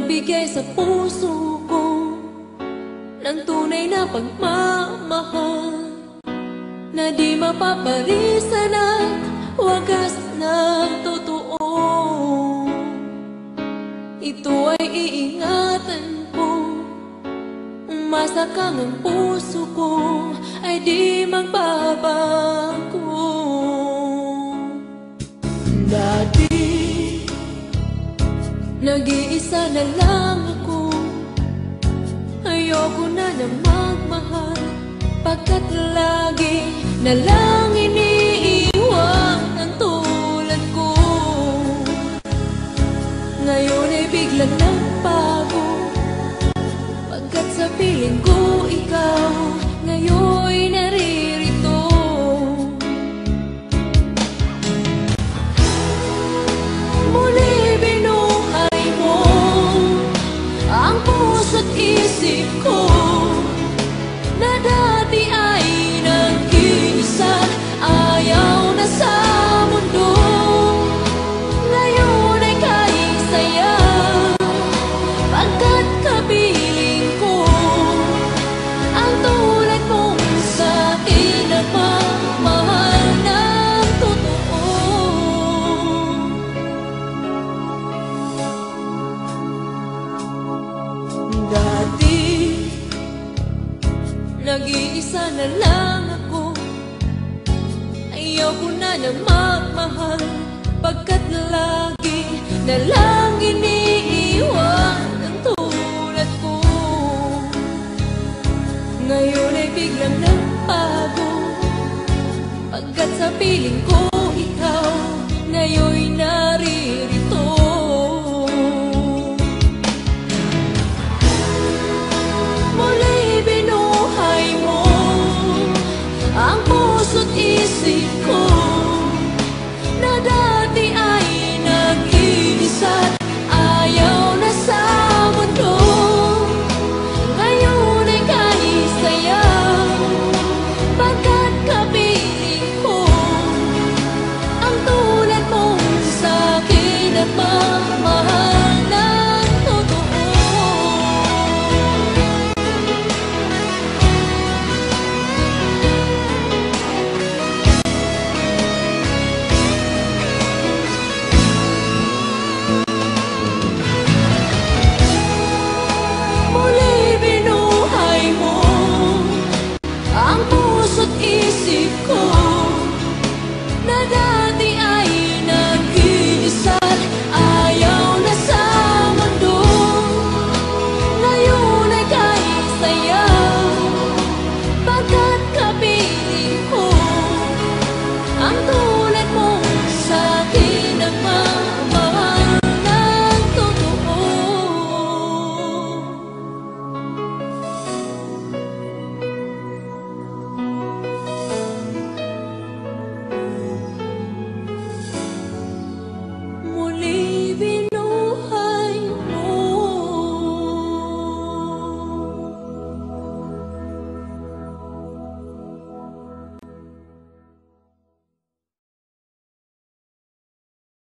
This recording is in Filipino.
nagbigay sa puso ko ng tunay na pagmamahal na di mapaparisan at wagas na totoo. Ito ay iingatan ko, umasa kang ang puso ko ay di magbabago. Dati nag-iisa na lang ako, ayoko na na magmahal, pagkat lagi na lang iniiwan ang tulad ko. Ngayon ay biglang nagbago, pagkat sa piling ko ikaw ngayon naririto. Muli binuhay mo ang puso't isip ko na dati ay nag-iisa, ayaw na sa mundo. Ngayon ay kahit saya, pagkat kapiling ko ang tulad mong sa'kin na pagmahal ng totoo. Dati nag-iisa na lang ako, ayaw ko na na magmahal, pagkat lagi na lang iniiwan ang tulad ko. Ngayon ay biglang nagbago, pagkat sa piling ko ikaw ngayon na